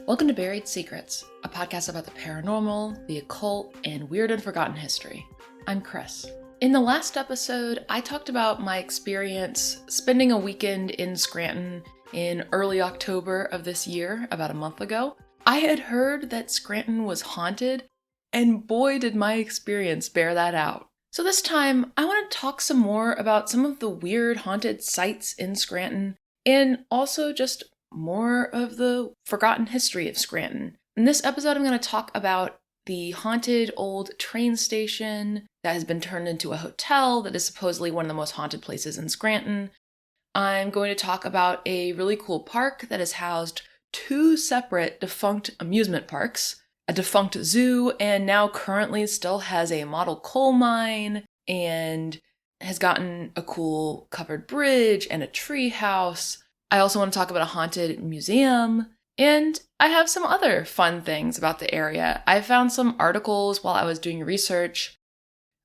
Welcome to Buried Secrets, a podcast about the paranormal, the occult, and weird and forgotten history. I'm Chris. In the last episode, I talked about my experience spending a weekend in Scranton in early October of this year, about a month ago. I had heard that Scranton was haunted, and boy did my experience bear that out. So this time, I want to talk some more about some of the weird haunted sites in Scranton, and also just more of the forgotten history of Scranton. In this episode, I'm going to talk about the haunted old train station that has been turned into a hotel that is supposedly one of the most haunted places in Scranton. I'm going to talk about a really cool park that has housed two separate defunct amusement parks, a defunct zoo, and now currently still has a model coal mine and has gotten a cool covered bridge and a treehouse. I also want to talk about a haunted museum, and I have some other fun things about the area. I found some articles while I was doing research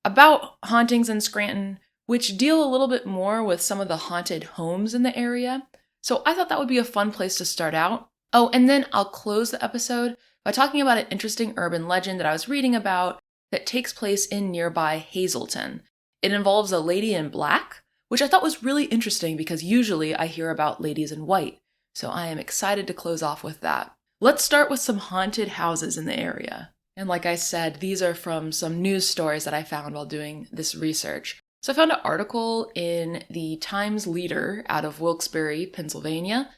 about hauntings in Scranton, which deal a little bit more with some of the haunted homes in the area. So I thought that would be a fun place to start out. Oh, and then I'll close the episode by talking about an interesting urban legend that I was reading about that takes place in nearby Hazleton. It involves a lady in black, which I thought was really interesting because usually I hear about ladies in white. So I am excited to close off with that. Let's start with some haunted houses in the area. And like I said, these are from some news stories that I found while doing this research. So I found an article in the Times Leader out of Wilkes-Barre, Pennsylvania.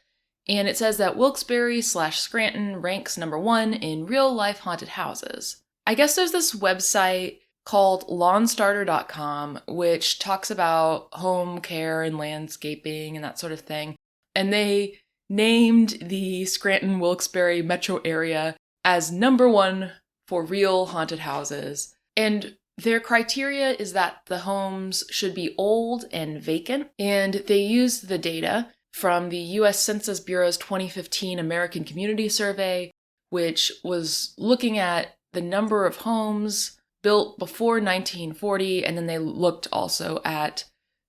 And it says that Wilkes-Barre/Scranton ranks number 1 in real-life haunted houses. I guess there's this website called lawnstarter.com, which talks about home care and landscaping and that sort of thing. And they named the Scranton-Wilkes-Barre metro area as number 1 for real haunted houses. And their criteria is that the homes should be old and vacant. And they used the data from the U.S. Census Bureau's 2015 American Community Survey, which was looking at the number of homes built before 1940, and then they looked also at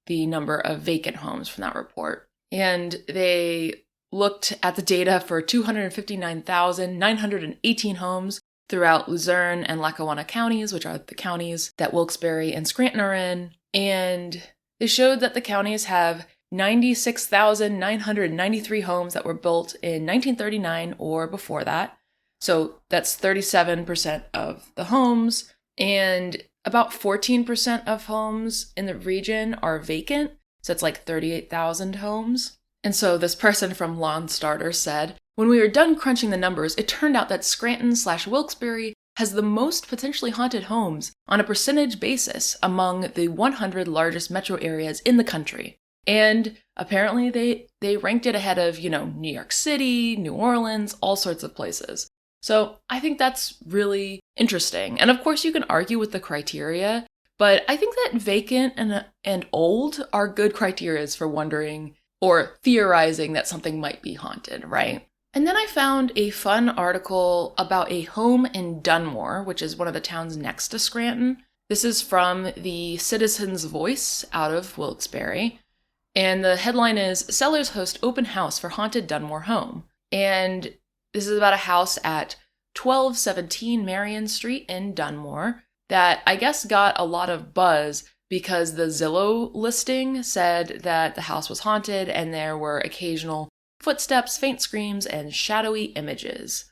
the number of vacant homes from that report. And they looked at the data for 259,918 homes throughout Luzerne and Lackawanna counties, which are the counties that Wilkes-Barre and Scranton are in. And they showed that the counties have 96,993 homes that were built in 1939 or before that. So that's 37% of the homes. And about 14% of homes in the region are vacant. So it's like 38,000 homes. And so this person from Lawn Starter said, when we were done crunching the numbers, it turned out that Scranton/Wilkes-Barre has the most potentially haunted homes on a percentage basis among the 100 largest metro areas in the country. And apparently they ranked it ahead of, New York City, New Orleans, all sorts of places. So I think that's really interesting. And of course you can argue with the criteria, but I think that vacant and old are good criterias for wondering or theorizing that something might be haunted, right? And then I found a fun article about a home in Dunmore, which is one of the towns next to Scranton. This is from the Citizen's Voice out of Wilkes-Barre. And the headline is, Sellers Host Open House for Haunted Dunmore Home. And this is about a house at 1217 Marion Street in Dunmore that I guess got a lot of buzz because the Zillow listing said that the house was haunted and there were occasional footsteps, faint screams, and shadowy images.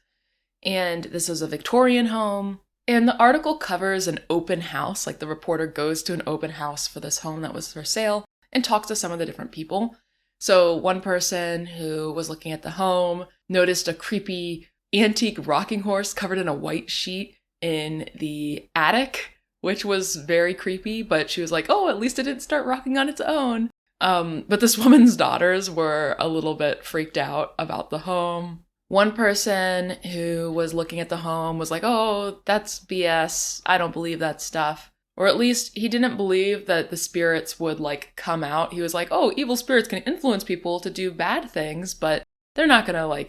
And this was a Victorian home. And the article covers an open house, like the reporter goes to an open house for this home that was for sale and talks to some of the different people. So one person who was looking at the home noticed a creepy antique rocking horse covered in a white sheet in the attic, which was very creepy, but she was like, oh, at least it didn't start rocking on its own. But this woman's daughters were a little bit freaked out about the home. One person who was looking at the home was like, oh, that's BS. I don't believe that stuff. Or at least he didn't believe that the spirits would come out. He was like, oh, evil spirits can influence people to do bad things, but they're not gonna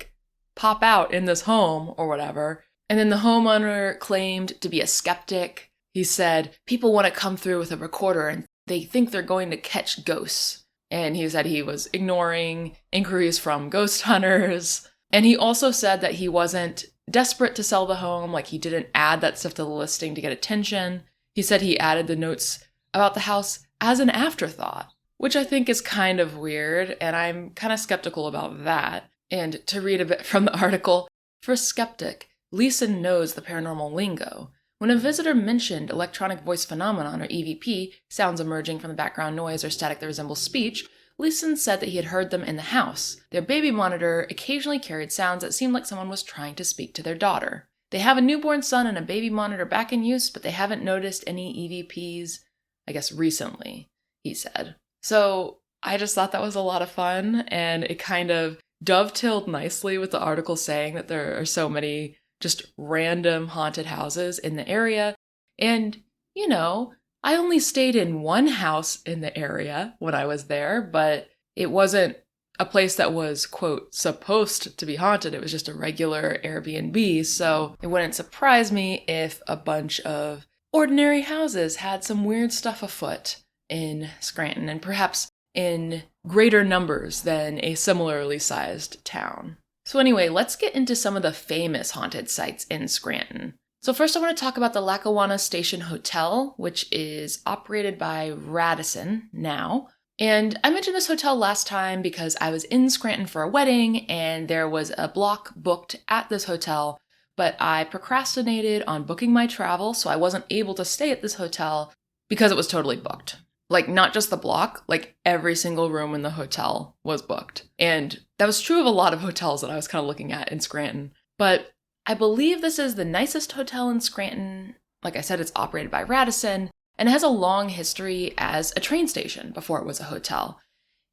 pop out in this home or whatever. And then the homeowner claimed to be a skeptic. He said, people want to come through with a recorder and they think they're going to catch ghosts. And he said he was ignoring inquiries from ghost hunters. And he also said that he wasn't desperate to sell the home, like he didn't add that stuff to the listing to get attention. He said he added the notes about the house as an afterthought, which I think is kind of weird, and I'm kind of skeptical about that. And to read a bit from the article, for a skeptic, Leeson knows the paranormal lingo. When a visitor mentioned electronic voice phenomenon, or EVP, sounds emerging from the background noise or static that resembles speech, Leeson said that he had heard them in the house. Their baby monitor occasionally carried sounds that seemed like someone was trying to speak to their daughter. They have a newborn son and a baby monitor back in use, but they haven't noticed any EVPs, I guess, recently, he said. So I just thought that was a lot of fun, and it kind of dovetailed nicely with the article saying that there are so many just random haunted houses in the area. And, you know, I only stayed in one house in the area when I was there, but it wasn't a place that was, quote, supposed to be haunted. It was just a regular Airbnb, so it wouldn't surprise me if a bunch of ordinary houses had some weird stuff afoot in Scranton, and perhaps in greater numbers than a similarly sized town. So anyway, let's get into some of the famous haunted sites in Scranton. So first I want to talk about the Lackawanna Station Hotel, which is operated by Radisson now. And I mentioned this hotel last time because I was in Scranton for a wedding and there was a block booked at this hotel, but I procrastinated on booking my travel, so I wasn't able to stay at this hotel because it was totally booked. Like, not just the block, like every single room in the hotel was booked. And that was true of a lot of hotels that I was kind of looking at in Scranton. But I believe this is the nicest hotel in Scranton. Like I said, it's operated by Radisson, and it has a long history as a train station before it was a hotel.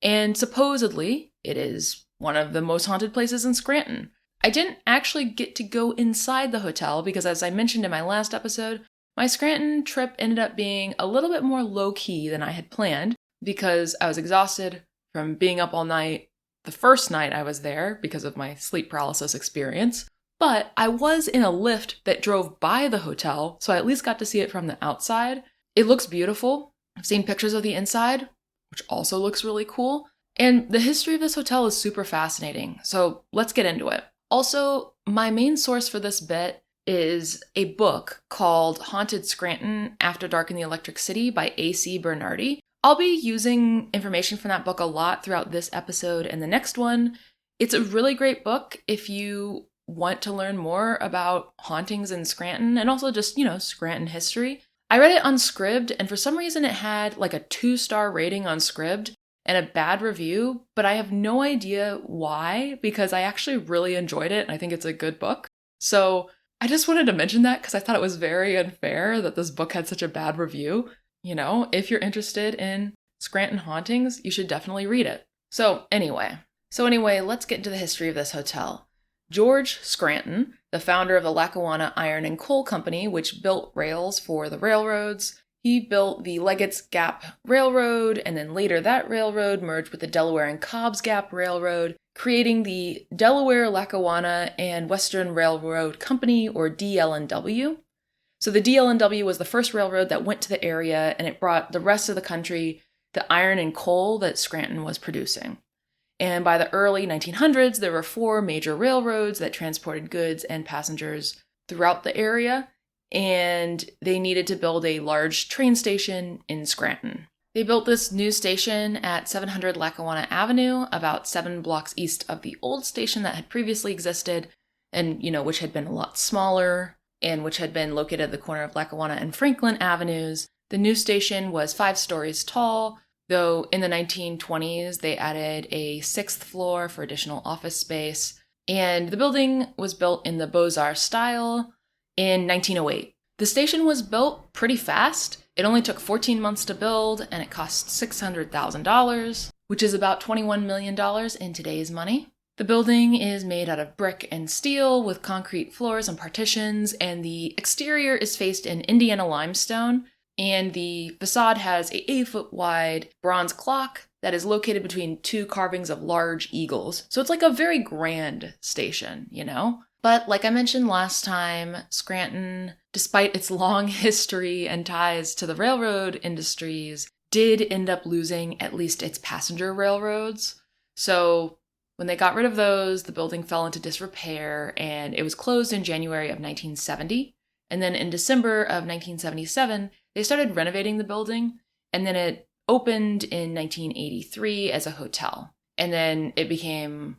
And supposedly, it is one of the most haunted places in Scranton. I didn't actually get to go inside the hotel because, as I mentioned in my last episode, my Scranton trip ended up being a little bit more low-key than I had planned because I was exhausted from being up all night the first night I was there because of my sleep paralysis experience. But I was in a lift that drove by the hotel, so I at least got to see it from the outside. It looks beautiful. I've seen pictures of the inside, which also looks really cool. And the history of this hotel is super fascinating, so let's get into it. Also, my main source for this bit is a book called Haunted Scranton After Dark in the Electric City by A.C. Bernardi. I'll be using information from that book a lot throughout this episode and the next one. It's a really great book if you want to learn more about hauntings in Scranton and also just, Scranton history. I read it on Scribd, and for some reason it had like a 2-star rating on Scribd and a bad review, but I have no idea why, because I actually really enjoyed it and I think it's a good book. So I just wanted to mention that because I thought it was very unfair that this book had such a bad review. If you're interested in Scranton hauntings, you should definitely read it. So anyway, let's get into the history of this hotel. George Scranton, the founder of the Lackawanna Iron and Coal Company, which built rails for the railroads, he built the Leggett's Gap Railroad, and then later that railroad merged with the Delaware and Cobb's Gap Railroad, creating the Delaware, Lackawanna, and Western Railroad Company, or DL&W. So the DL&W was the first railroad that went to the area, and it brought the rest of the country the iron and coal that Scranton was producing. And by the early 1900s, there were 4 major railroads that transported goods and passengers throughout the area, and they needed to build a large train station in Scranton. They built this new station at 700 Lackawanna Avenue, about 7 blocks east of the old station that had previously existed, and, which had been a lot smaller, and which had been located at the corner of Lackawanna and Franklin Avenues. The new station was 5 stories tall, though in the 1920s they added a 6th floor for additional office space, and the building was built in the Beaux-Arts style in 1908. The station was built pretty fast. It only took 14 months to build, and it cost $600,000, which is about $21 million in today's money. The building is made out of brick and steel with concrete floors and partitions, and the exterior is faced in Indiana limestone, and the facade has a 8-foot wide bronze clock that is located between 2 carvings of large eagles. So it's like a very grand station, But like I mentioned last time, Scranton, despite its long history and ties to the railroad industries, did end up losing at least its passenger railroads. So When they got rid of those, the building fell into disrepair and it was closed in January of 1970. And then in December of 1977, they started renovating the building, and then it opened in 1983 as a hotel. And then it became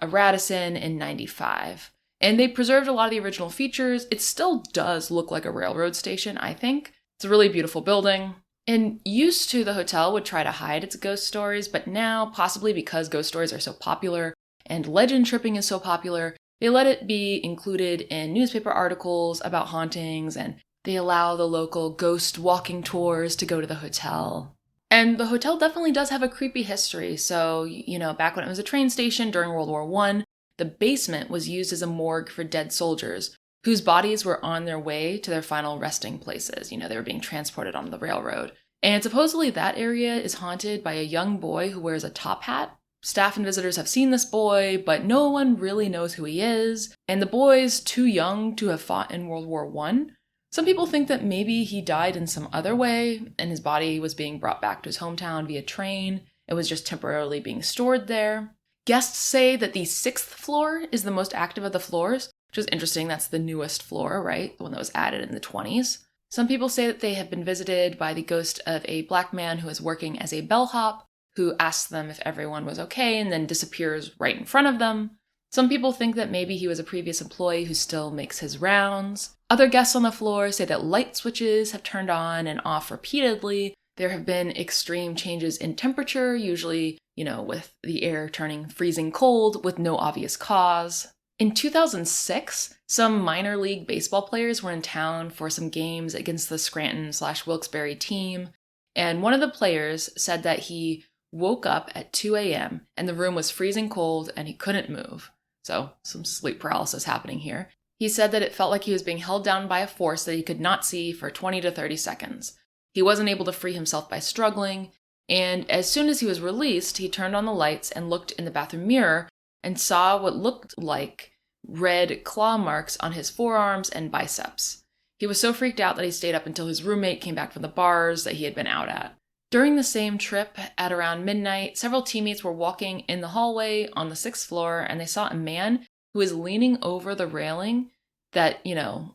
a Radisson in 95. And they preserved a lot of the original features. It still does look like a railroad station, I think. It's a really beautiful building. And used to, the hotel would try to hide its ghost stories, but now, possibly because ghost stories are so popular and legend tripping is so popular, they let it be included in newspaper articles about hauntings, and they allow the local ghost walking tours to go to the hotel. And the hotel definitely does have a creepy history. So, back when it was a train station during World War I, the basement was used as a morgue for dead soldiers whose bodies were on their way to their final resting places. They were being transported on the railroad. And supposedly that area is haunted by a young boy who wears a top hat. Staff and visitors have seen this boy, but no one really knows who he is. And the boy's too young to have fought in World War I. Some people think that maybe he died in some other way, and his body was being brought back to his hometown via train. It was just temporarily being stored there. Guests say that the 6th floor is the most active of the floors, which is interesting. That's the newest floor, right? The one that was added in the 20s. Some people say that they have been visited by the ghost of a black man who is working as a bellhop, who asks them if everyone was okay and then disappears right in front of them. Some people think that maybe he was a previous employee who still makes his rounds. Other guests on the floor say that light switches have turned on and off repeatedly. There have been extreme changes in temperature, usually, with the air turning freezing cold with no obvious cause. In 2006, some minor league baseball players were in town for some games against the Scranton/Wilkes-Barre team, and one of the players said that he woke up at 2 a.m. and the room was freezing cold and he couldn't move. So, some sleep paralysis happening here. He said that it felt like he was being held down by a force that he could not see for 20 to 30 seconds. He wasn't able to free himself by struggling, and as soon as he was released, he turned on the lights and looked in the bathroom mirror and saw what looked like red claw marks on his forearms and biceps. He was so freaked out that he stayed up until his roommate came back from the bars that he had been out at. During the same trip, at around midnight, several teammates were walking in the hallway on the 6th floor, and they saw a man who was leaning over the railing that,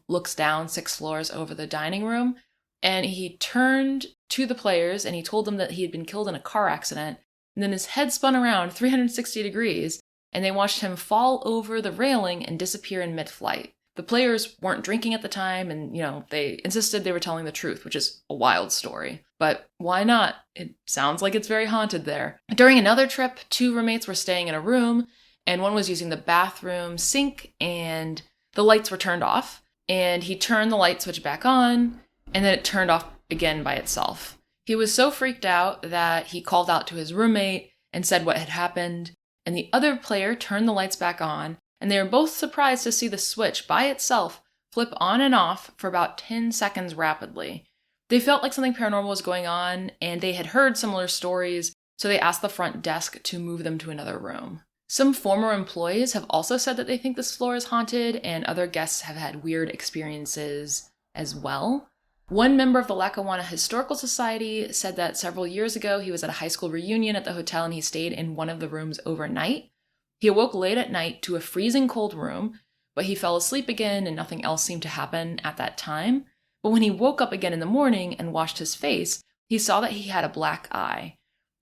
looks down 6 floors over the dining room. And he turned to the players and he told them that he had been killed in a car accident. And then his head spun around 360 degrees and they watched him fall over the railing and disappear in mid-flight. The players weren't drinking at the time and, they insisted they were telling the truth, which is a wild story. But why not? It sounds like it's very haunted there. During another trip, 2 roommates were staying in a room and one was using the bathroom sink and the lights were turned off. And he turned the light switch back on and then it turned off again by itself. He was so freaked out that he called out to his roommate and said what had happened, and the other player turned the lights back on, and they were both surprised to see the switch by itself flip on and off for about 10 seconds rapidly. They felt like something paranormal was going on, and they had heard similar stories, so they asked the front desk to move them to another room. Some former employees have also said that they think this floor is haunted, and other guests have had weird experiences as well. One member of the Lackawanna Historical Society said that several years ago he was at a high school reunion at the hotel and he stayed in one of the rooms overnight. He awoke late at night to a freezing cold room, but he fell asleep again and nothing else seemed to happen at that time. But when he woke up again in the morning and washed his face, he saw that he had a black eye.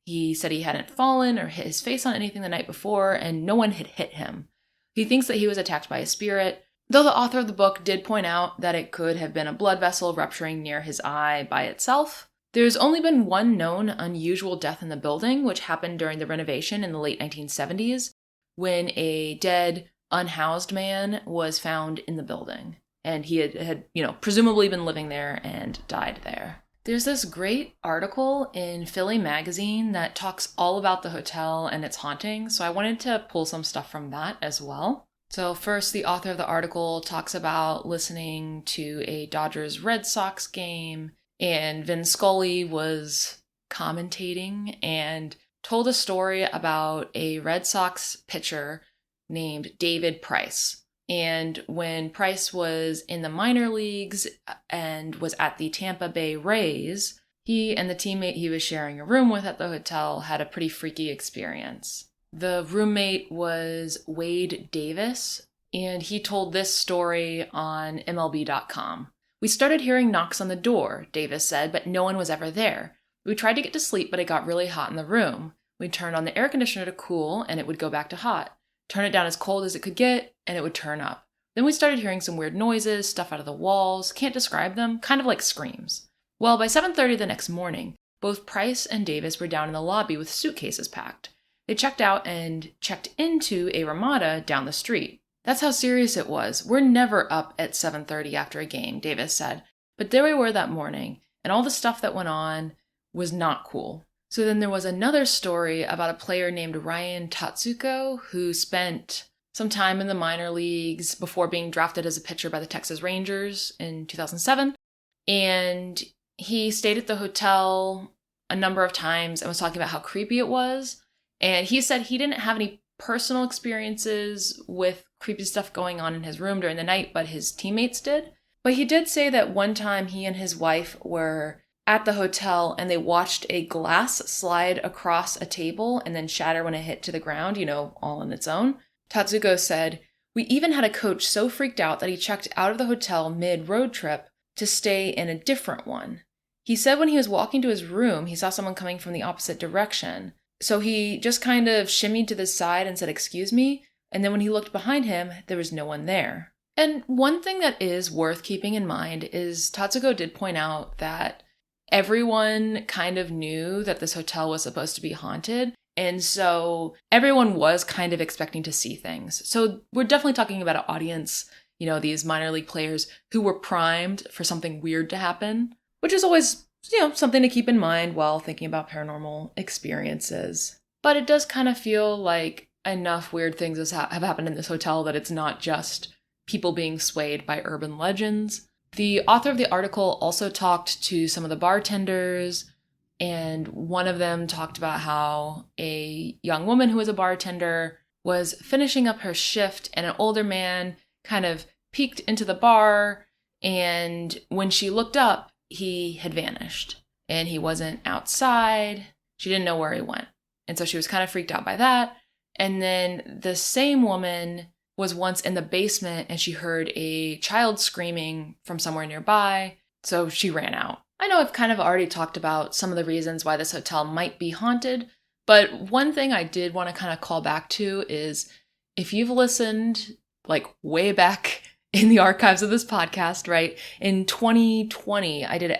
He said he hadn't fallen or hit his face on anything the night before and no one had hit him. He thinks that he was attacked by a spirit, though the author of the book did point out that it could have been a blood vessel rupturing near his eye by itself. There's only been one known unusual death in the building, which happened during the renovation in the late 1970s, when a dead, unhoused man was found in the building. And he had presumably been living there and died there. There's this great article in Philly magazine that talks all about the hotel and its hauntings, so I wanted to pull some stuff from that as well. So first, the author of the article talks about listening to a Dodgers-Red Sox game, and Vin Scully was commentating and told a story about a Red Sox pitcher named David Price. And when Price was in the minor leagues and was at the Tampa Bay Rays, he and the teammate he was sharing a room with at the hotel had a pretty freaky experience. The roommate was Wade Davis, and he told this story on MLB.com. "We started hearing knocks on the door," Davis said, "but no one was ever there. We tried to get to sleep, but it got really hot in the room. We turned on the air conditioner to cool, and it would go back to hot. Turn it down as cold as it could get, and it would turn up. Then we started hearing some weird noises, stuff out of the walls, can't describe them, kind of like screams. Well, by 7:30 the next morning, both Price and Davis were down in the lobby with suitcases packed. They checked out and checked into a Ramada down the street. That's how serious it was. We're never up at 7:30 after a game," Davis said. "But there we were that morning, and all the stuff that went on was not cool." So then there was another story about a player named Ryan Tatsuko who spent some time in the minor leagues before being drafted as a pitcher by the Texas Rangers in 2007. And he stayed at the hotel a number of times and was talking about how creepy it was. And he said he didn't have any personal experiences with creepy stuff going on in his room during the night, but his teammates did. But he did say that one time he and his wife were at the hotel and they watched a glass slide across a table and then shatter when it hit to the ground, all on its own. Tatsuko said, "We even had a coach so freaked out that he checked out of the hotel mid-road trip to stay in a different one. He said when he was walking to his room, he saw someone coming from the opposite direction. So he just kind of shimmied to the side and said, 'Excuse me,' and then when he looked behind him, there was no one there." And one thing that is worth keeping in mind is Tatsuko did point out that everyone kind of knew that this hotel was supposed to be haunted, and so everyone was kind of expecting to see things. So we're definitely talking about an audience, these minor league players who were primed for something weird to happen, which is always something to keep in mind while thinking about paranormal experiences. But it does kind of feel like enough weird things have happened in this hotel that it's not just people being swayed by urban legends. The author of the article also talked to some of the bartenders, and one of them talked about how a young woman who was a bartender was finishing up her shift and an older man kind of peeked into the bar, and when she looked up, he had vanished and he wasn't outside. She didn't know where he went. And so she was kind of freaked out by that. And then the same woman was once in the basement and she heard a child screaming from somewhere nearby. So she ran out. I know I've kind of already talked about some of the reasons why this hotel might be haunted, but one thing I did want to kind of call back to is if you've listened way back in the archives of this podcast, right? In 2020, I did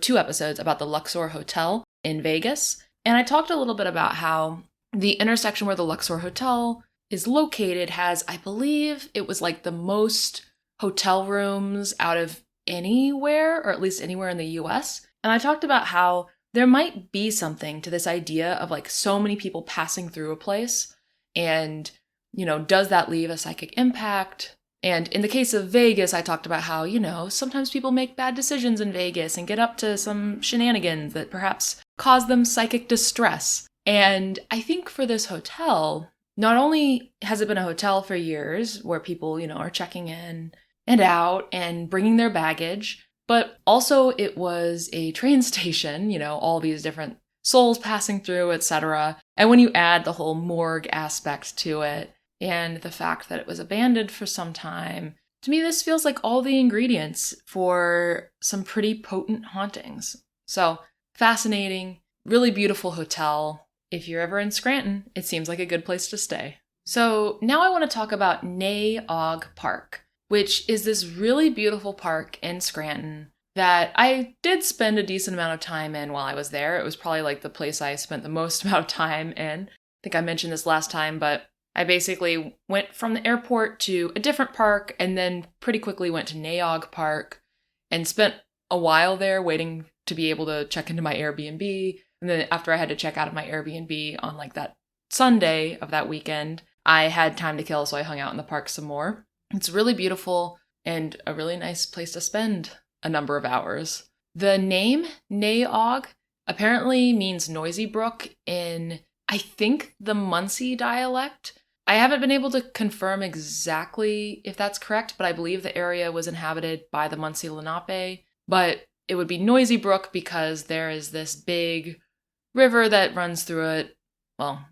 two episodes about the Luxor Hotel in Vegas. And I talked a little bit about how the intersection where the Luxor Hotel is located has, I believe it was the most hotel rooms out of anywhere, or at least anywhere in the US. And I talked about how there might be something to this idea of so many people passing through a place. And does that leave a psychic impact? And in the case of Vegas, I talked about how, sometimes people make bad decisions in Vegas and get up to some shenanigans that perhaps cause them psychic distress. And I think for this hotel, not only has it been a hotel for years where people, are checking in and out and bringing their baggage, but also it was a train station, all these different souls passing through, etc. And when you add the whole morgue aspect to it, and the fact that it was abandoned for some time, to me this feels like all the ingredients for some pretty potent hauntings. So, fascinating, really beautiful hotel. If you're ever in Scranton, it seems like a good place to stay. So now I want to talk about Nay-Aug Park, which is this really beautiful park in Scranton that I did spend a decent amount of time in while I was there. It was probably the place I spent the most amount of time in. I think I mentioned this last time, but I basically went from the airport to a different park and then pretty quickly went to Nay-Aug Park and spent a while there waiting to be able to check into my Airbnb. And then after I had to check out of my Airbnb on that Sunday of that weekend, I had time to kill, so I hung out in the park some more. It's really beautiful and a really nice place to spend a number of hours. The name Nay-Aug apparently means noisy brook in, I think, the Muncie dialect. I haven't been able to confirm exactly if that's correct, but I believe the area was inhabited by the Muncie Lenape. But it would be Noisy Brook because there is this big river that runs through it. Well,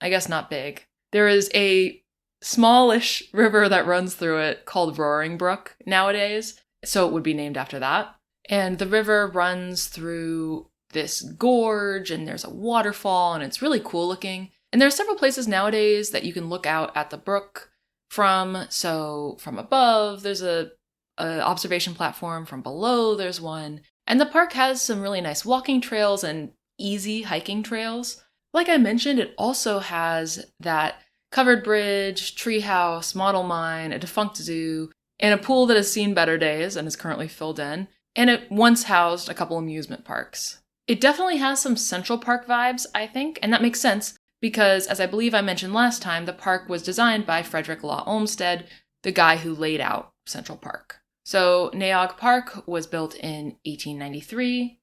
I guess not big. There is a smallish river that runs through it called Roaring Brook nowadays, so it would be named after that. And the river runs through this gorge, and there's a waterfall, and it's really cool looking. And there are several places nowadays that you can look out at the brook from. So from above, there's a observation platform. From below, there's one. And the park has some really nice walking trails and easy hiking trails. Like I mentioned, it also has that covered bridge, treehouse, model mine, a defunct zoo, and a pool that has seen better days and is currently filled in. And it once housed a couple amusement parks. It definitely has some Central Park vibes, I think, and that makes sense because, as I believe I mentioned last time, the park was designed by Frederick Law Olmsted, the guy who laid out Central Park. So Naog Park was built in 1893,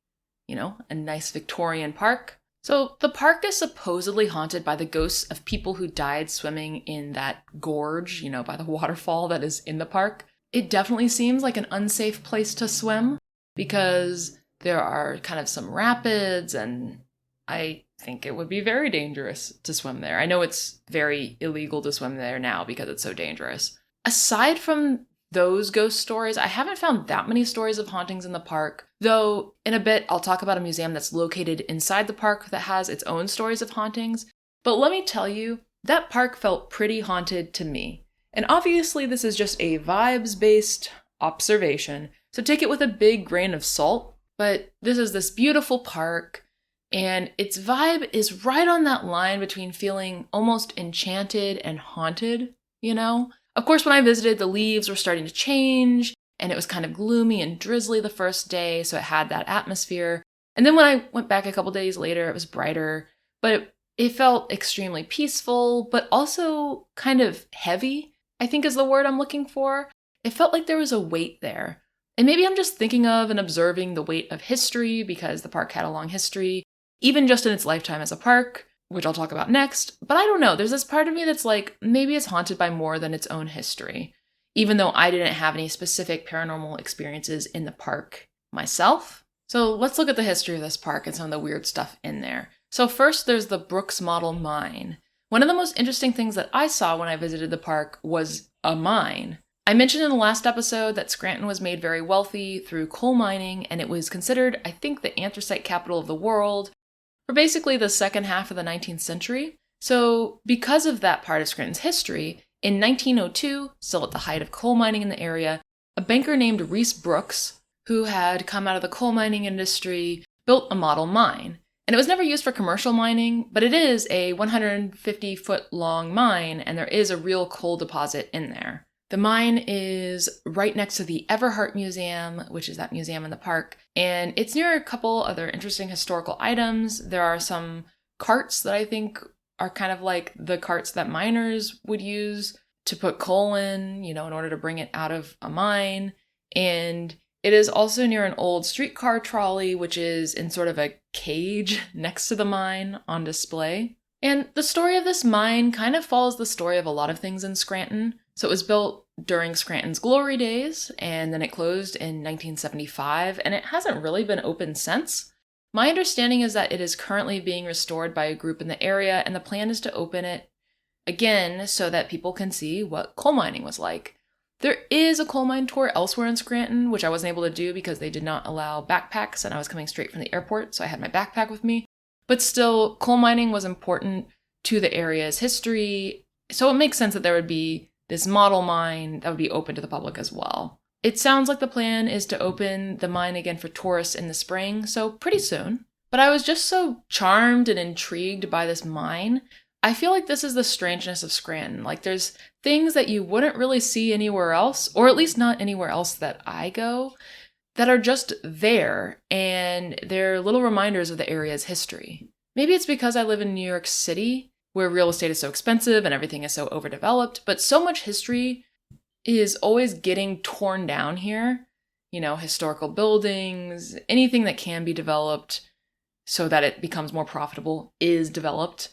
a nice Victorian park. So the park is supposedly haunted by the ghosts of people who died swimming in that gorge, by the waterfall that is in the park. It definitely seems like an unsafe place to swim because there are kind of some rapids, and I think it would be very dangerous to swim there. I know it's very illegal to swim there now because it's so dangerous. Aside from those ghost stories, I haven't found that many stories of hauntings in the park, though in a bit I'll talk about a museum that's located inside the park that has its own stories of hauntings. But let me tell you, that park felt pretty haunted to me. And obviously this is just a vibes-based observation, so take it with a big grain of salt. But this is this beautiful park, and its vibe is right on that line between feeling almost enchanted and haunted, Of course, when I visited, the leaves were starting to change, and it was kind of gloomy and drizzly the first day, so it had that atmosphere. And then when I went back a couple days later, it was brighter, but it felt extremely peaceful, but also kind of heavy, I think is the word I'm looking for. It felt like there was a weight there. And maybe I'm just thinking of and observing the weight of history because the park had a long history, even just in its lifetime as a park, which I'll talk about next. But I don't know, there's this part of me that's like, maybe it's haunted by more than its own history, even though I didn't have any specific paranormal experiences in the park myself. So let's look at the history of this park and some of the weird stuff in there. So first, there's the Brooks Model Mine. One of the most interesting things that I saw when I visited the park was a mine. I mentioned in the last episode that Scranton was made very wealthy through coal mining, and it was considered, I think, the anthracite capital of the world for basically the second half of the 19th century. So because of that part of Scranton's history, in 1902, still at the height of coal mining in the area, a banker named Reese Brooks, who had come out of the coal mining industry, built a model mine. And it was never used for commercial mining, but it is a 150-foot long mine, and there is a real coal deposit in there. The mine is right next to the Everhart Museum, which is that museum in the park, and it's near a couple other interesting historical items. There are some carts that I think are kind of like the carts that miners would use to put coal in, in order to bring it out of a mine. And it is also near an old streetcar trolley, which is in sort of a cage next to the mine on display. And the story of this mine kind of follows the story of a lot of things in Scranton. So it was built during Scranton's glory days, and then it closed in 1975, and it hasn't really been open since. My understanding is that it is currently being restored by a group in the area, and the plan is to open it again so that people can see what coal mining was like. There is a coal mine tour elsewhere in Scranton, which I wasn't able to do because they did not allow backpacks, and I was coming straight from the airport, so I had my backpack with me. But still, coal mining was important to the area's history, so it makes sense that there would be this model mine that would be open to the public as well. It sounds like the plan is to open the mine again for tourists in the spring, so pretty soon. But I was just so charmed and intrigued by this mine. I feel like this is the strangeness of Scranton. Like there's things that you wouldn't really see anywhere else, or at least not anywhere else that I go, that are just there, and they're little reminders of the area's history. Maybe it's because I live in New York City, where real estate is so expensive and everything is so overdeveloped, but so much history is always getting torn down here. Historical buildings, anything that can be developed so that it becomes more profitable is developed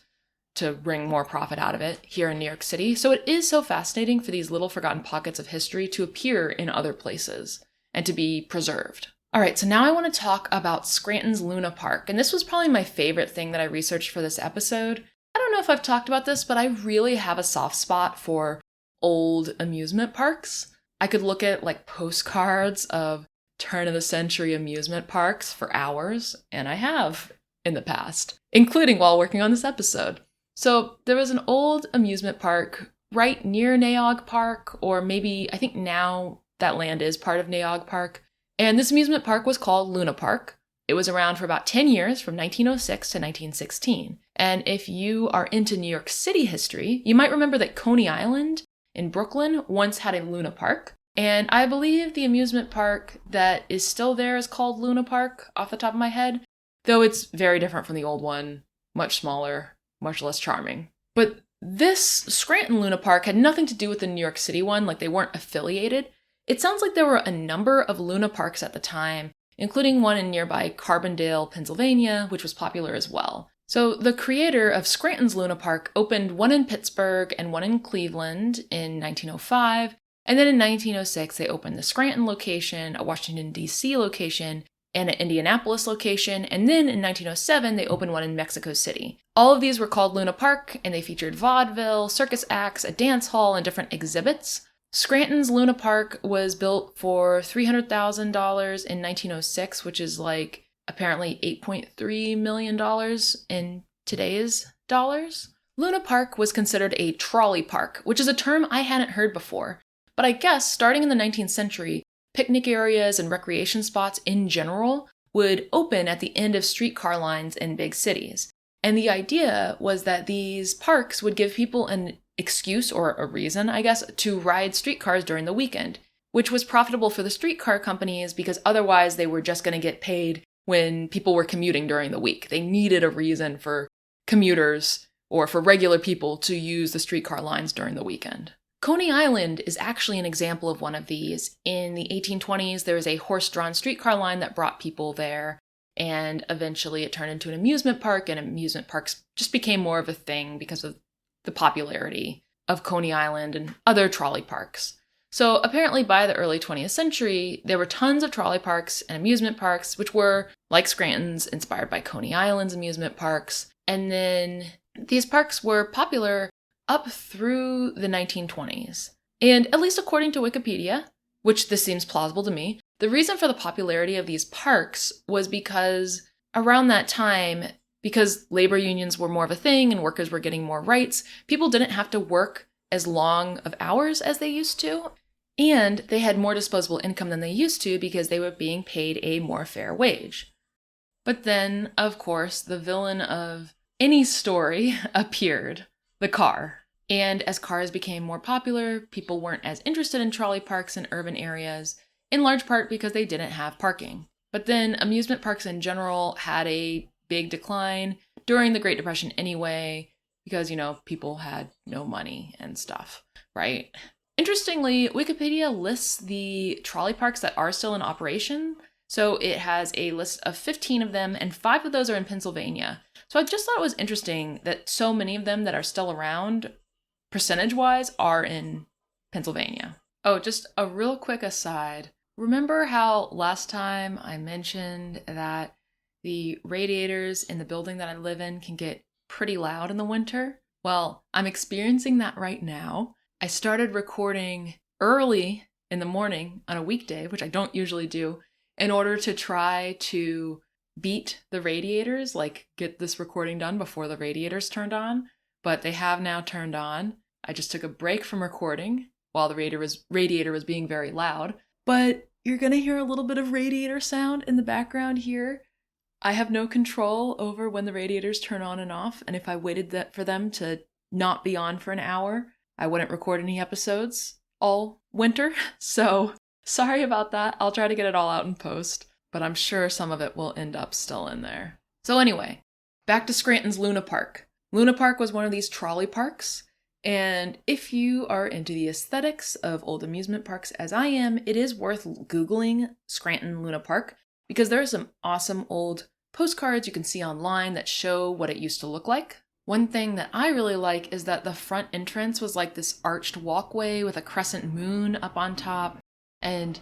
to wring more profit out of it here in New York City. So it is so fascinating for these little forgotten pockets of history to appear in other places and to be preserved. All right, so now I want to talk about Scranton's Luna Park, and this was probably my favorite thing that I researched for this episode. I don't know if I've talked about this, but I really have a soft spot for old amusement parks. I could look at like postcards of turn of the century amusement parks for hours, and I have in the past, including while working on this episode. So there was an old amusement park right near Naog Park, or maybe I think now that land is part of Naog Park. And this amusement park was called Luna Park. It was around for about 10 years, from 1906 to 1916. And if you are into New York City history, you might remember that Coney Island in Brooklyn once had a Luna Park. And I believe the amusement park that is still there is called Luna Park, off the top of my head, though it's very different from the old one, much smaller, much less charming. But this Scranton Luna Park had nothing to do with the New York City one, like they weren't affiliated. It sounds like there were a number of Luna Parks at the time, including one in nearby Carbondale, Pennsylvania, which was popular as well. So the creator of Scranton's Luna Park opened one in Pittsburgh and one in Cleveland in 1905, and then in 1906 they opened the Scranton location, a Washington, D.C. location, and an Indianapolis location, and then in 1907 they opened one in Mexico City. All of these were called Luna Park, and they featured vaudeville, circus acts, a dance hall, and different exhibits. Scranton's Luna Park was built for $300,000 in 1906, which is like apparently $8.3 million in today's dollars. Luna Park was considered a trolley park, which is a term I hadn't heard before. But I guess starting in the 19th century, picnic areas and recreation spots in general would open at the end of streetcar lines in big cities. And the idea was that these parks would give people an excuse, or a reason, I guess, to ride streetcars during the weekend, which was profitable for the streetcar companies because otherwise they were just going to get paid when people were commuting during the week. They needed a reason for commuters or for regular people to use the streetcar lines during the weekend. Coney Island is actually an example of one of these. In the 1820s, there was a horse-drawn streetcar line that brought people there, and eventually it turned into an amusement park, and amusement parks just became more of a thing because of the popularity of Coney Island and other trolley parks. So apparently by the early 20th century, there were tons of trolley parks and amusement parks, which were, like Scranton's, inspired by Coney Island's amusement parks. And then these parks were popular up through the 1920s. And at least according to Wikipedia, which this seems plausible to me, the reason for the popularity of these parks was because around that time, because labor unions were more of a thing and workers were getting more rights, people didn't have to work as long of hours as they used to. And they had more disposable income than they used to because they were being paid a more fair wage. But then, of course, the villain of any story appeared, the car. And as cars became more popular, people weren't as interested in trolley parks in urban areas, in large part because they didn't have parking. But then amusement parks in general had a big decline during the Great Depression anyway, because, people had no money and stuff, right? Interestingly, Wikipedia lists the trolley parks that are still in operation. So it has a list of 15 of them, and 5 of those are in Pennsylvania. So I just thought it was interesting that so many of them that are still around, percentage-wise, are in Pennsylvania. Oh, just a real quick aside. Remember how last time I mentioned that the radiators in the building that I live in can get pretty loud in the winter? Well, I'm experiencing that right now. I started recording early in the morning on a weekday, which I don't usually do, in order to try to beat the radiators, like get this recording done before the radiators turned on. But they have now turned on. I just took a break from recording while the radiator was being very loud. But you're going to hear a little bit of radiator sound in the background here. I have no control over when the radiators turn on and off, and if I waited for them to not be on for an hour, I wouldn't record any episodes all winter. So sorry about that. I'll try to get it all out in post, but I'm sure some of it will end up still in there. So anyway, back to Scranton's Luna Park. Luna Park was one of these trolley parks, and if you are into the aesthetics of old amusement parks as I am, it is worth Googling Scranton Luna Park, because there are some awesome old postcards you can see online that show what it used to look like. One thing that I really like is that the front entrance was like this arched walkway with a crescent moon up on top, and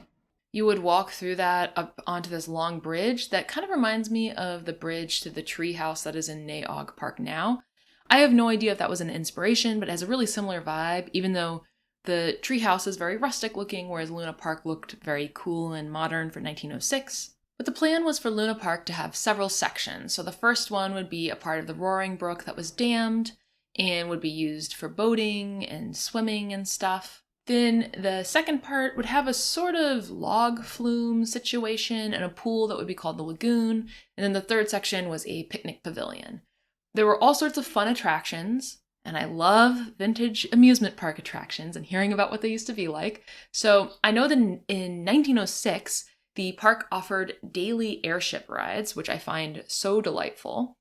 you would walk through that up onto this long bridge that kind of reminds me of the bridge to the treehouse that is in Naog Park now. I have no idea if that was an inspiration, but it has a really similar vibe, even though the treehouse is very rustic looking, whereas Luna Park looked very cool and modern for 1906. But the plan was for Luna Park to have several sections. So the first one would be a part of the Roaring Brook that was dammed and would be used for boating and swimming and stuff. Then the second part would have a sort of log flume situation and a pool that would be called the lagoon. And then the third section was a picnic pavilion. There were all sorts of fun attractions, and I love vintage amusement park attractions and hearing about what they used to be like. So I know that in 1906, the park offered daily airship rides, which I find so delightful.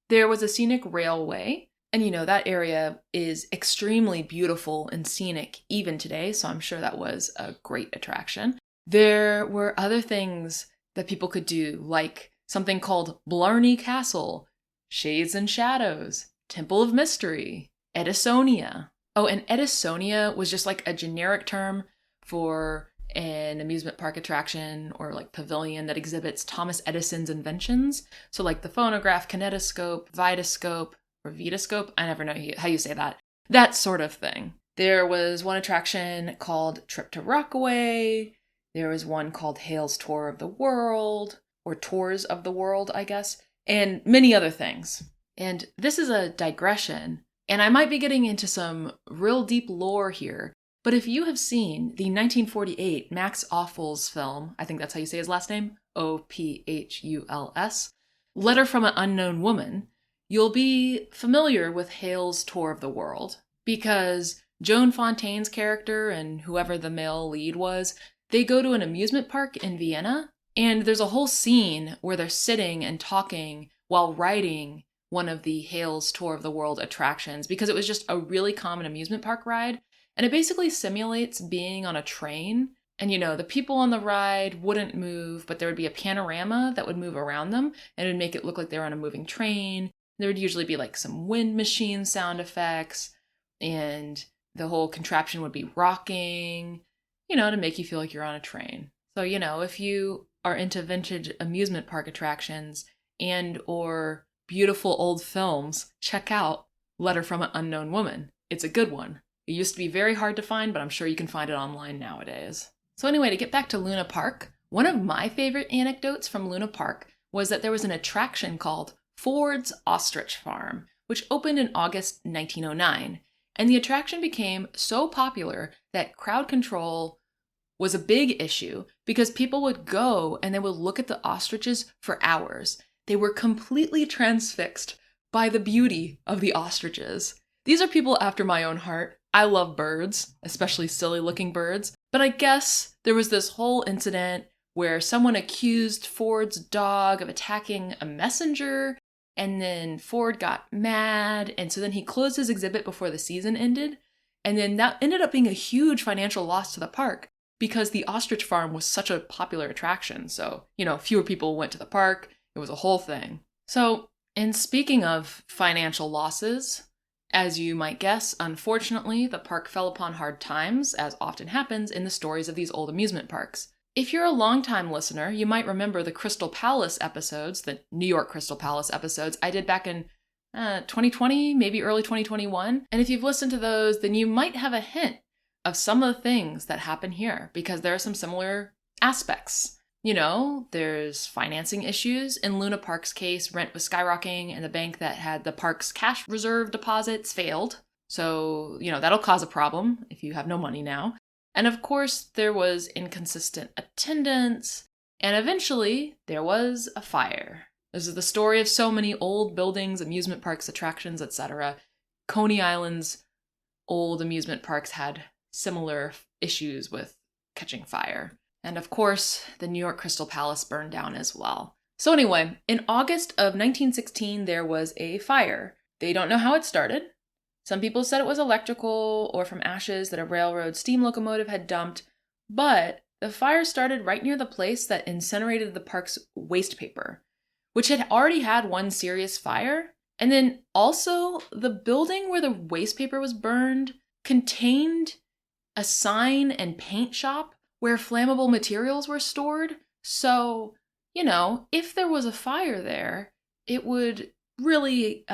There was a scenic railway, and that area is extremely beautiful and scenic even today, so I'm sure that was a great attraction. There were other things that people could do, like something called Blarney Castle, Shades and Shadows, Temple of Mystery, Edisonia. Oh, and Edisonia was just like a generic term for an amusement park attraction or like pavilion that exhibits Thomas Edison's inventions. So like the phonograph, kinetoscope, vitascope, or vitascope. I never know how you say that. That sort of thing. There was one attraction called Trip to Rockaway. There was one called Hale's Tour of the World, or Tours of the World, I guess. And many other things. And this is a digression, and I might be getting into some real deep lore here, but if you have seen the 1948 Max Ophuls film, I think that's how you say his last name, Ophuls, Letter from an Unknown Woman, you'll be familiar with Hale's Tour of the World, because Joan Fontaine's character and whoever the male lead was, they go to an amusement park in Vienna. And there's a whole scene where they're sitting and talking while riding one of the Hale's Tour of the World attractions, because it was just a really common amusement park ride. And it basically simulates being on a train. And the people on the ride wouldn't move, but there would be a panorama that would move around them, and it would make it look like they were on a moving train. There would usually be like some wind machine sound effects, and the whole contraption would be rocking, to make you feel like you're on a train. So, if you are into vintage amusement park attractions and or beautiful old films, check out Letter from an Unknown Woman. It's a good one. It used to be very hard to find, but I'm sure you can find it online nowadays. So anyway, to get back to Luna Park, one of my favorite anecdotes from Luna Park was that there was an attraction called Ford's Ostrich Farm, which opened in August 1909. And the attraction became so popular that crowd control was a big issue because people would go and they would look at the ostriches for hours. They were completely transfixed by the beauty of the ostriches. These are people after my own heart. I love birds, especially silly looking birds. But I guess there was this whole incident where someone accused Ford's dog of attacking a messenger, and then Ford got mad, and so then he closed his exhibit before the season ended. And then that ended up being a huge financial loss to the park, because the ostrich farm was such a popular attraction. So, fewer people went to the park. It was a whole thing. So, and speaking of financial losses, as you might guess, unfortunately, the park fell upon hard times, as often happens in the stories of these old amusement parks. If you're a longtime listener, you might remember the Crystal Palace episodes, the New York Crystal Palace episodes I did back in 2020, maybe early 2021. And if you've listened to those, then you might have a hint of some of the things that happen here, because there are some similar aspects. There's financing issues. In Luna Park's case, rent was skyrocketing, and the bank that had the park's cash reserve deposits failed. So, that'll cause a problem if you have no money now. And of course, there was inconsistent attendance, and eventually there was a fire. This is the story of so many old buildings, amusement parks, attractions, etc. Coney Island's old amusement parks had similar issues with catching fire. And of course, the New York Crystal Palace burned down as well. So anyway, in August of 1916, there was a fire. They don't know how it started. Some people said it was electrical or from ashes that a railroad steam locomotive had dumped, but the fire started right near the place that incinerated the park's waste paper, which had already had one serious fire. And then also, the building where the waste paper was burned contained a sign and paint shop where flammable materials were stored. So, if there was a fire there, it would really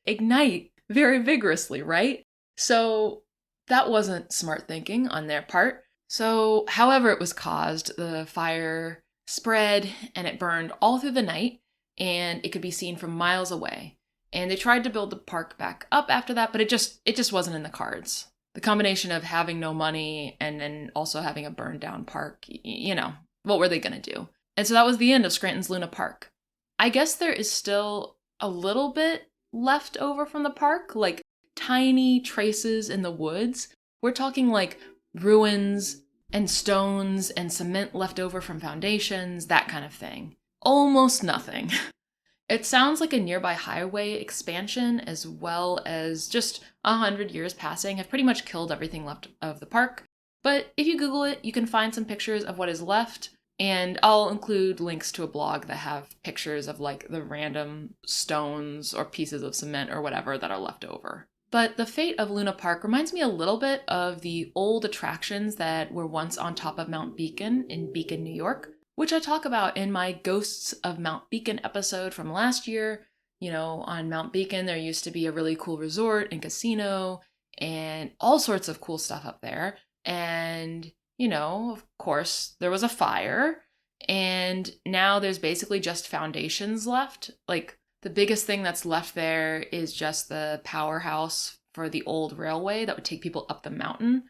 ignite very vigorously, right? So that wasn't smart thinking on their part. So, however it was caused, the fire spread and it burned all through the night, and it could be seen from miles away. And they tried to build the park back up after that, but it just wasn't in the cards. The combination of having no money and then also having a burned down park, what were they going to do? And so that was the end of Scranton's Luna Park. I guess there is still a little bit left over from the park, like tiny traces in the woods. We're talking like ruins and stones and cement left over from foundations, that kind of thing. Almost nothing. It sounds like a nearby highway expansion, as well as just 100 years passing, have pretty much killed everything left of the park. But if you Google it, you can find some pictures of what is left, and I'll include links to a blog that have pictures of like the random stones or pieces of cement or whatever that are left over. But the fate of Luna Park reminds me a little bit of the old attractions that were once on top of Mount Beacon in Beacon, New York, which I talk about in my Ghosts of Mount Beacon episode from last year. On Mount Beacon, there used to be a really cool resort and casino and all sorts of cool stuff up there. And, of course, there was a fire, and now there's basically just foundations left. Like, the biggest thing that's left there is just the powerhouse for the old railway that would take people up the mountain,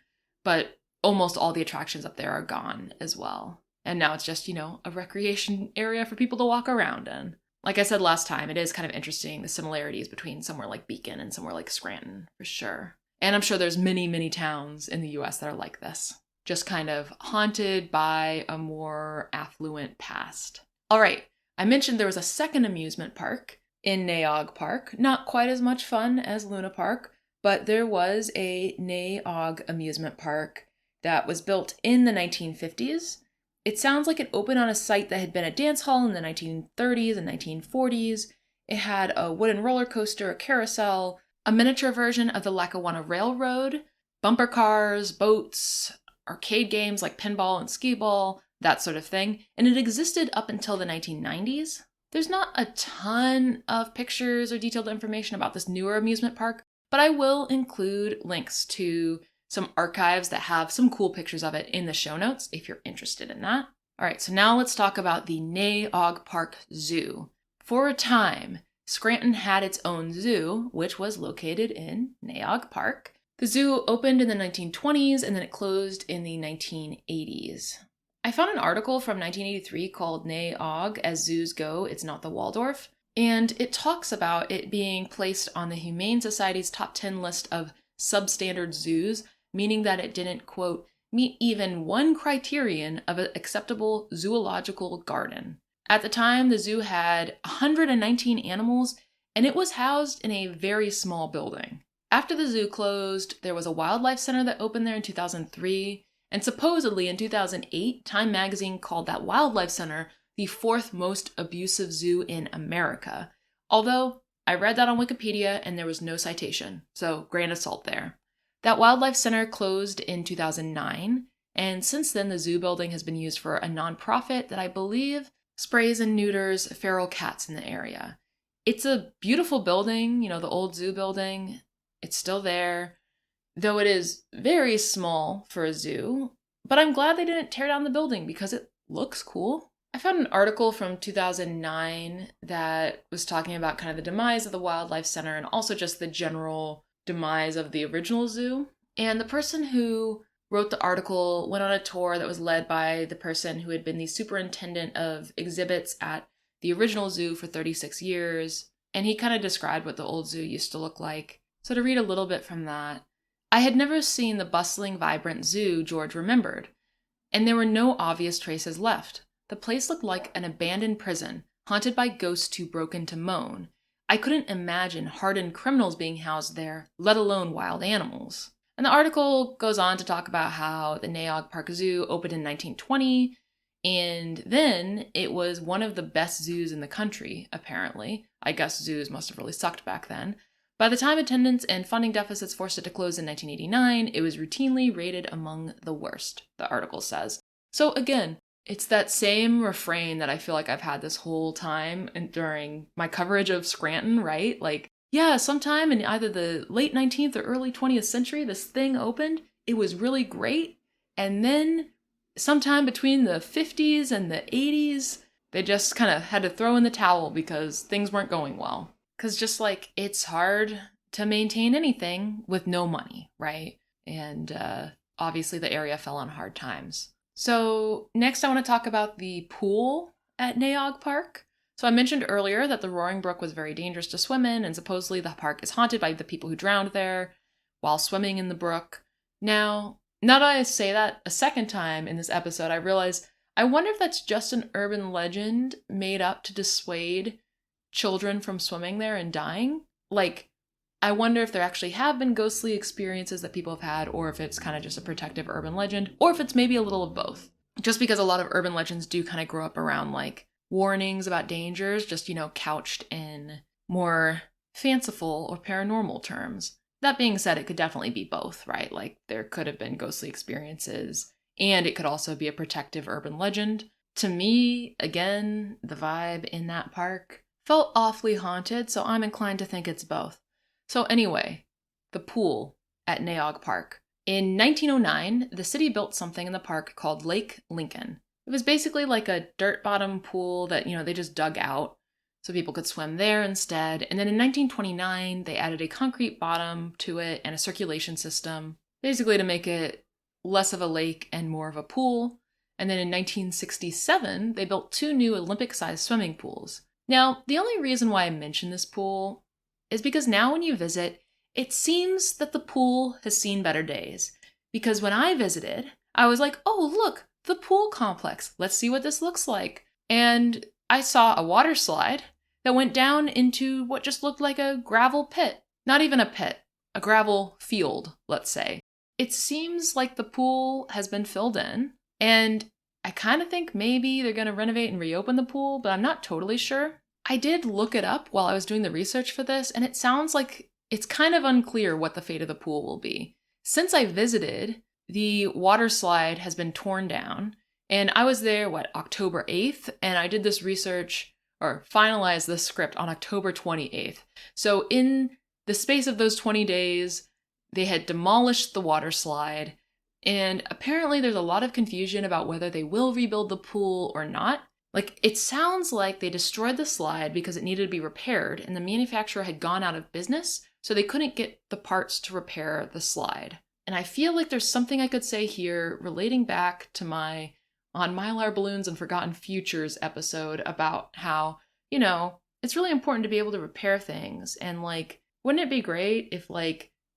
but almost all the attractions up there are gone as well. And now it's just, a recreation area for people to walk around in. Like I said last time, it is kind of interesting, the similarities between somewhere like Beacon and somewhere like Scranton, for sure. And I'm sure there's many, many towns in the US that are like this, just kind of haunted by a more affluent past. All right, I mentioned there was a second amusement park in Naog Park. Not quite as much fun as Luna Park, but there was a Naog amusement park that was built in the 1950s. It sounds like it opened on a site that had been a dance hall in the 1930s and 1940s. It had a wooden roller coaster, a carousel, a miniature version of the Lackawanna Railroad, bumper cars, boats, arcade games like pinball and skee-ball, that sort of thing. And it existed up until the 1990s. There's not a ton of pictures or detailed information about this newer amusement park, but I will include links to some archives that have some cool pictures of it in the show notes if you're interested in that. All right, so now let's talk about the Naog Park Zoo. For a time, Scranton had its own zoo, which was located in Naog Park. The zoo opened in the 1920s and then it closed in the 1980s. I found an article from 1983 called Naog As Zoos Go, It's Not the Waldorf, and it talks about it being placed on the Humane Society's top 10 list of substandard zoos, meaning that it didn't, quote, meet even one criterion of an acceptable zoological garden. At the time, the zoo had 119 animals, and it was housed in a very small building. After the zoo closed, there was a wildlife center that opened there in 2003, and supposedly in 2008, Time magazine called that wildlife center the fourth most abusive zoo in America. Although, I read that on Wikipedia and there was no citation, so grain of salt there. That wildlife center closed in 2009, and since then the zoo building has been used for a nonprofit that I believe sprays and neuters feral cats in the area. It's a beautiful building, the old zoo building. It's still there, though it is very small for a zoo, but I'm glad they didn't tear down the building because it looks cool. I found an article from 2009 that was talking about kind of the demise of the wildlife center and also just the general demise of the original zoo. And the person who wrote the article went on a tour that was led by the person who had been the superintendent of exhibits at the original zoo for 36 years. And he kind of described what the old zoo used to look like. So to read a little bit from that, I had never seen the bustling, vibrant zoo George remembered, and there were no obvious traces left. The place looked like an abandoned prison, haunted by ghosts too broken to moan. I couldn't imagine hardened criminals being housed there, let alone wild animals. And the article goes on to talk about how the Naog Park Zoo opened in 1920, and then it was one of the best zoos in the country, apparently. I guess zoos must have really sucked back then. By the time attendance and funding deficits forced it to close in 1989, it was routinely rated among the worst, the article says. So again, it's that same refrain that I feel like I've had this whole time and during my coverage of Scranton, right? Like, yeah, sometime in either the late 19th or early 20th century, this thing opened. It was really great. And then sometime between the 50s and the 80s, they just kind of had to throw in the towel because things weren't going well. Because just like it's hard to maintain anything with no money, right? And obviously the area fell on hard times. So next I want to talk about the pool at Naog Park. So I mentioned earlier that the Roaring Brook was very dangerous to swim in, and supposedly the park is haunted by the people who drowned there while swimming in the brook. Now that I say that a second time in this episode, I realize I wonder if that's just an urban legend made up to dissuade children from swimming there and dying. Like, I wonder if there actually have been ghostly experiences that people have had, or if it's kind of just a protective urban legend, or if it's maybe a little of both. Just because a lot of urban legends do kind of grow up around like warnings about dangers, just, couched in more fanciful or paranormal terms. That being said, it could definitely be both, right? Like there could have been ghostly experiences, and it could also be a protective urban legend. To me, again, the vibe in that park felt awfully haunted, so I'm inclined to think it's both. So anyway, the pool at Naog Park. In 1909, the city built something in the park called Lake Lincoln. It was basically like a dirt bottom pool that, they just dug out so people could swim there instead. And then in 1929, they added a concrete bottom to it and a circulation system, basically to make it less of a lake and more of a pool. And then in 1967, they built 2 new Olympic-sized swimming pools. Now, the only reason why I mention this pool is because now when you visit, it seems that the pool has seen better days. Because when I visited, I was like, oh, look, the pool complex. Let's see what this looks like. And I saw a water slide that went down into what just looked like a gravel pit. Not even a pit, a gravel field, let's say. It seems like the pool has been filled in, and I kind of think maybe they're going to renovate and reopen the pool, but I'm not totally sure. I did look it up while I was doing the research for this, and it sounds like it's kind of unclear what the fate of the pool will be. Since I visited, the water slide has been torn down, and I was there, October 8th, and I did this research, or finalized this script on October 28th. So in the space of those 20 days, they had demolished the water slide, and apparently there's a lot of confusion about whether they will rebuild the pool or not. Like, it sounds like they destroyed the slide because it needed to be repaired, and the manufacturer had gone out of business, so they couldn't get the parts to repair the slide. And I feel like there's something I could say here relating back to my On Mylar Balloons and Forgotten Futures episode about how, it's really important to be able to repair things. And wouldn't it be great if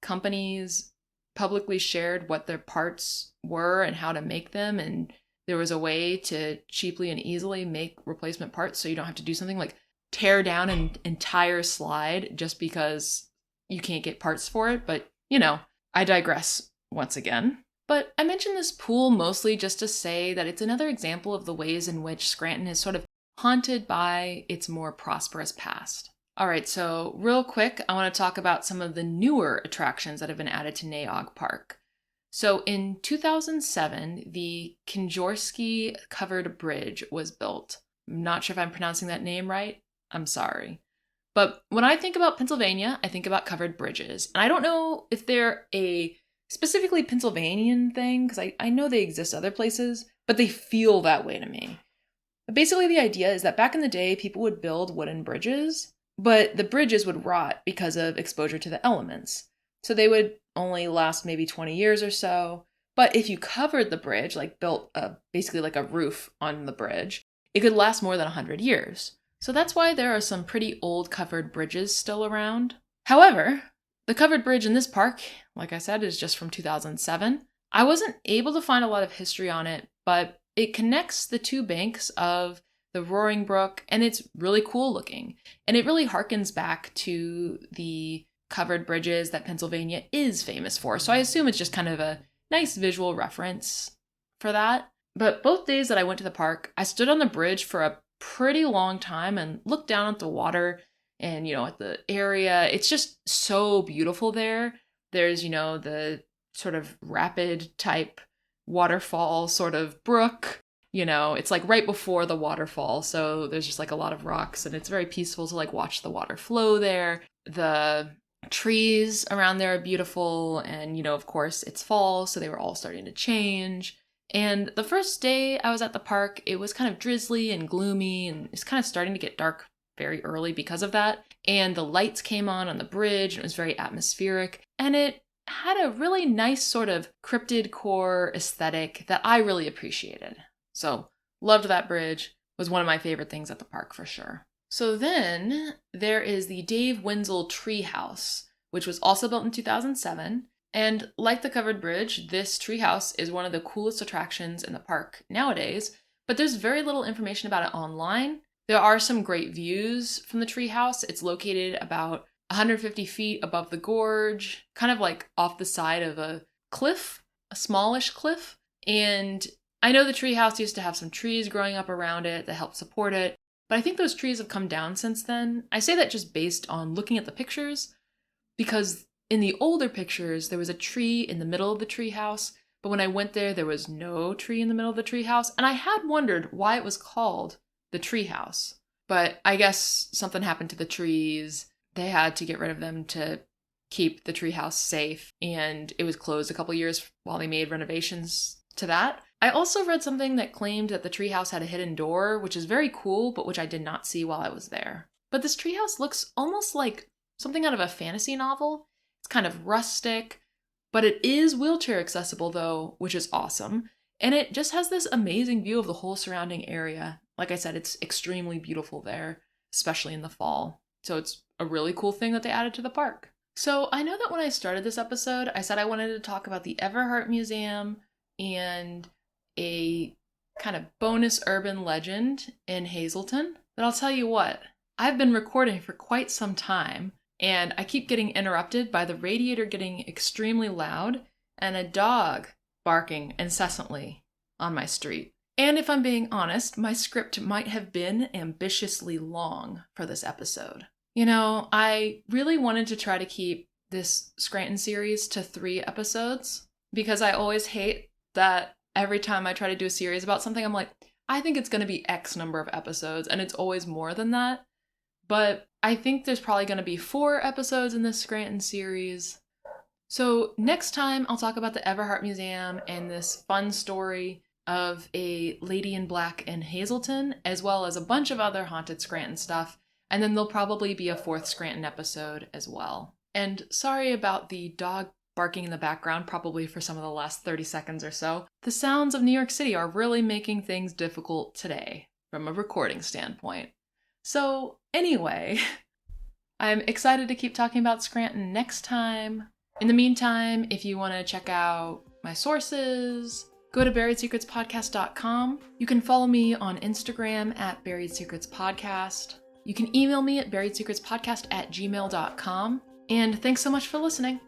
companies publicly shared what their parts were and how to make them, and there was a way to cheaply and easily make replacement parts so you don't have to do something like tear down an entire slide just because you can't get parts for it. But, I digress once again. But I mentioned this pool mostly just to say that it's another example of the ways in which Scranton is sort of haunted by its more prosperous past. All right, so real quick, I want to talk about some of the newer attractions that have been added to Naog Park. So in 2007, the Kinjorski Covered Bridge was built. I'm not sure if I'm pronouncing that name right. I'm sorry. But when I think about Pennsylvania, I think about covered bridges. And I don't know if they're a specifically Pennsylvanian thing, because I know they exist other places, but they feel that way to me. But basically, the idea is that back in the day, people would build wooden bridges, but the bridges would rot because of exposure to the elements. So they would only last maybe 20 years or so. But if you covered the bridge, built basically like a roof on the bridge, it could last more than 100 years. So that's why there are some pretty old covered bridges still around. However, the covered bridge in this park, like I said, is just from 2007. I wasn't able to find a lot of history on it, but it connects the 2 banks of the Roaring Brook, and it's really cool looking. And it really harkens back to the covered bridges that Pennsylvania is famous for. So I assume it's just kind of a nice visual reference for that. But both days that I went to the park, I stood on the bridge for a pretty long time and looked down at the water and, at the area. It's just so beautiful there. There's, the sort of rapid type waterfall sort of brook. It's right before the waterfall. So there's just a lot of rocks, and it's very peaceful to watch the water flow there. The trees around there are beautiful, and, of course, it's fall, so they were all starting to change. And the first day I was at the park, it was kind of drizzly and gloomy, and it's kind of starting to get dark very early because of that. And the lights came on the bridge, and it was very atmospheric. And it had a really nice sort of cryptid core aesthetic that I really appreciated. So, loved that bridge. Was one of my favorite things at the park for sure. So then there is the Dave Wenzel treehouse, which was also built in 2007. And like the covered bridge, this treehouse is one of the coolest attractions in the park nowadays, but there's very little information about it online. There are some great views from the treehouse. It's located about 150 feet above the gorge, kind of like off the side of a cliff, a smallish cliff. And I know the treehouse used to have some trees growing up around it that helped support it, but I think those trees have come down since then. I say that just based on looking at the pictures, because in the older pictures, there was a tree in the middle of the treehouse, but when I went there was no tree in the middle of the treehouse, and I had wondered why it was called the treehouse. But I guess something happened to the trees. They had to get rid of them to keep the treehouse safe, and it was closed a couple years while they made renovations to that. I also read something that claimed that the treehouse had a hidden door, which is very cool, but which I did not see while I was there. But this treehouse looks almost like something out of a fantasy novel. It's kind of rustic, but it is wheelchair accessible though, which is awesome. And it just has this amazing view of the whole surrounding area. Like I said, it's extremely beautiful there, especially in the fall. So it's a really cool thing that they added to the park. So I know that when I started this episode, I said I wanted to talk about the Everhart Museum and a kind of bonus urban legend in Hazleton. But I'll tell you what, I've been recording for quite some time, and I keep getting interrupted by the radiator getting extremely loud and a dog barking incessantly on my street. And if I'm being honest, my script might have been ambitiously long for this episode. I really wanted to try to keep this Scranton series to 3 episodes, because I always hate that every time I try to do a series about something, I'm like, I think it's going to be X number of episodes, and it's always more than that. But I think there's probably going to be 4 episodes in this Scranton series. So next time I'll talk about the Everhart Museum and this fun story of a lady in black in Hazleton, as well as a bunch of other haunted Scranton stuff. And then there'll probably be a 4th Scranton episode as well. And sorry about the dog barking in the background, probably for some of the last 30 seconds or so. The sounds of New York City are really making things difficult today, from a recording standpoint. So anyway, I'm excited to keep talking about Scranton next time. In the meantime, if you want to check out my sources, go to BuriedSecretsPodcast.com. You can follow me on Instagram at Buried Secrets Podcast. You can email me at BuriedSecretsPodcast@gmail.com. And thanks so much for listening.